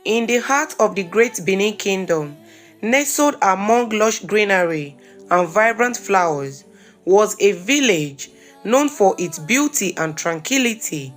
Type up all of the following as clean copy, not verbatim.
In the heart of the great Benin Kingdom, nestled among lush greenery and vibrant flowers, was a village known for its beauty and tranquility.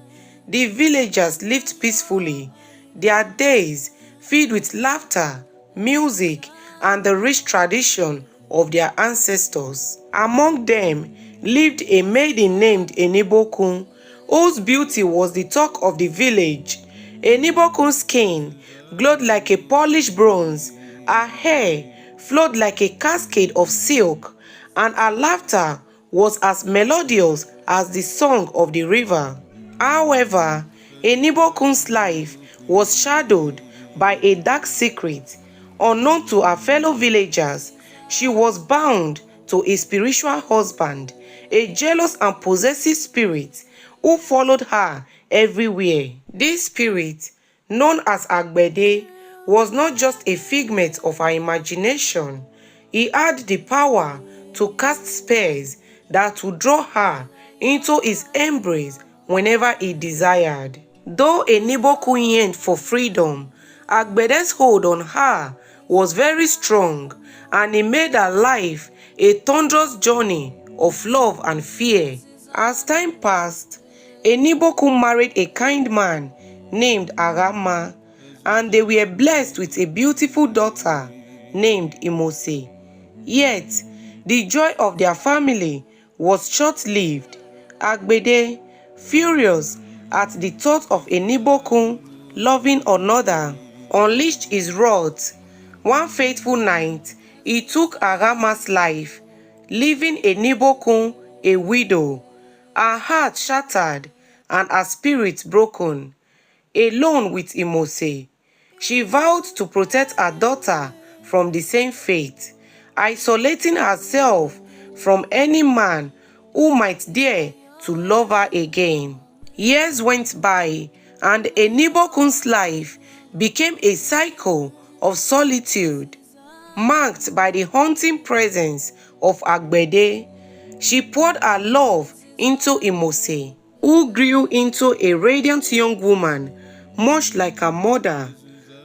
The villagers lived peacefully, their days filled with laughter, music, and the rich tradition of their ancestors. Among them lived a maiden named Enibokun, whose beauty was the talk of the village. Enibokun's skin glowed like a polished bronze, her hair flowed like a cascade of silk, and her laughter was as melodious as the song of the river. However, Enibokun's life was shadowed by a dark secret. Unknown to her fellow villagers, she was bound to a spiritual husband, a jealous and possessive spirit who followed her everywhere. This spirit, known as Agbede, was not just a figment of her imagination. He had the power to cast spells that would draw her into his embrace whenever he desired. Though Enibokun yearned for freedom, Agbede's hold on her was very strong, and he made her life a thunderous journey of love and fear. As time passed, Enibokun married a kind man named Arama, and they were blessed with a beautiful daughter named Imose. Yet, the joy of their family was short-lived. Agbede, furious at the thought of Enibokun loving another, unleashed his wrath. One fateful night, he took Arama's life, leaving Enibokun a widow, her heart shattered and her spirit broken. Alone with Imose, she vowed to protect her daughter from the same fate, isolating herself from any man who might dare to love her again. Years went by, and Enibokun's life became a cycle of solitude, marked by the haunting presence of Agbede. She poured her love into Imose, who grew into a radiant young woman, much like her mother.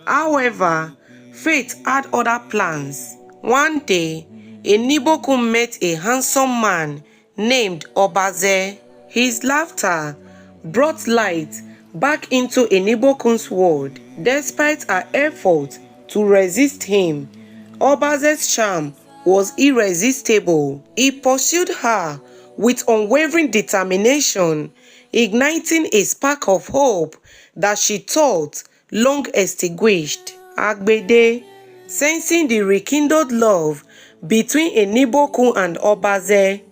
However, fate had other plans. One day, Enibokun met a handsome man named Obaze. His laughter brought light back into Enibokun's world. Despite her efforts to resist him, Obaze's charm was irresistible. He pursued her with unwavering determination, igniting a spark of hope that she thought long extinguished. Agbede, sensing the rekindled love between Enibokun and Obaze,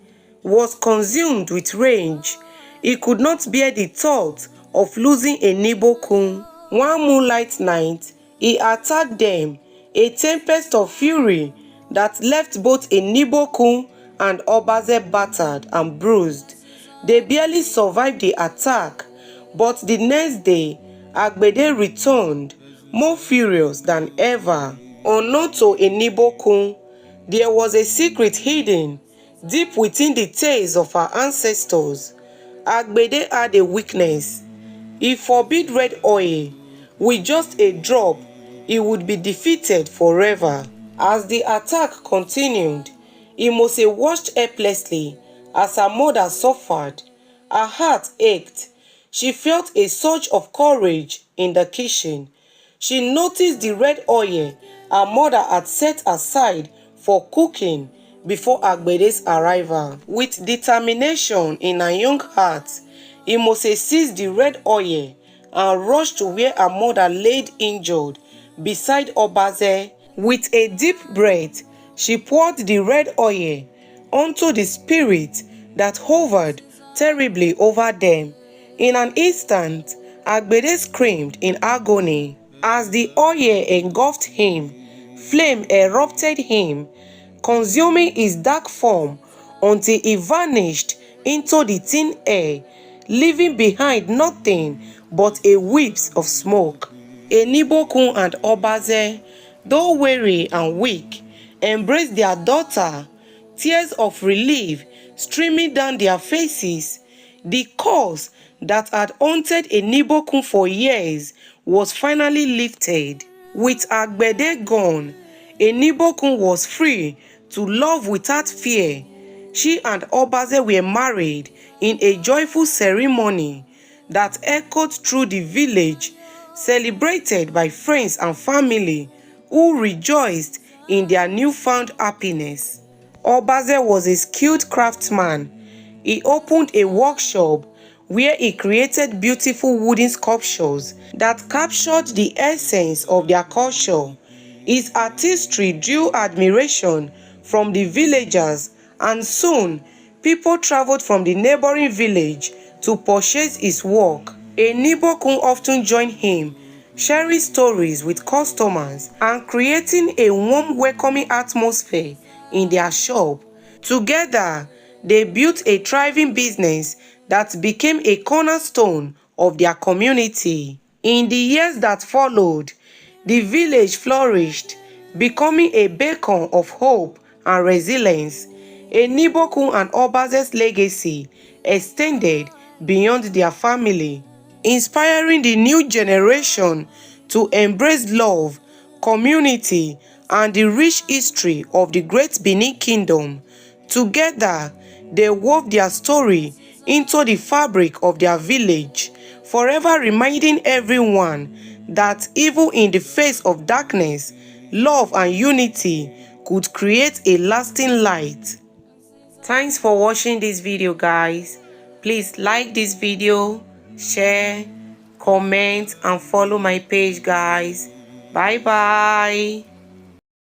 was consumed with rage. He could not bear the thought of losing Enibokun. One moonlight night, he attacked them, a tempest of fury that left both Enibokun and Obaze battered and bruised. They barely survived the attack, but the next day, Agbede returned, more furious than ever. Unknown to Enibokun, there was a secret hidden deep within the tales of our ancestors. Agbede had a weakness. He forbid red oil. With just a drop, he would be defeated forever. As the attack continued, Imose watched helplessly as her mother suffered. Her heart ached. She felt a surge of courage in the kitchen. She noticed the red oil her mother had set aside for cooking before Agbede's arrival. With determination in her young heart, Imose seized the red oil and rushed to where her mother laid injured beside Obaze. With a deep breath, she poured the red oil onto the spirit that hovered terribly over them. In an instant, Agbede screamed in agony. As the oil engulfed him, flame erupted him, consuming his dark form until he vanished into the thin air, leaving behind nothing but a wisp of smoke. Enibokun and Obaze, though weary and weak, embraced their daughter, tears of relief streaming down their faces. The curse that had haunted Enibokun for years was finally lifted. With Agbede gone, Enibokun was free to love without fear. She and Obaze were married in a joyful ceremony that echoed through the village, celebrated by friends and family who rejoiced in their newfound happiness. Obaze was a skilled craftsman. He opened a workshop where he created beautiful wooden sculptures that captured the essence of their culture. His artistry drew admiration from the villagers, and soon people traveled from the neighboring village to purchase his work. Enibokun often joined him, sharing stories with customers and creating a warm, welcoming atmosphere in their shop. Together, they built a thriving business that became a cornerstone of their community. In the years that followed, the village flourished, becoming a beacon of hope and resilience. Enibokun and Obaze's legacy extended beyond their family, inspiring the new generation to embrace love, community, and the rich history of the great Benin Kingdom. Together, they wove their story into the fabric of their village, forever reminding everyone that even in the face of darkness, love and unity could create a lasting light. Thanks for watching this video, guys. Please like this video, share, comment, and follow my page, guys. Bye bye.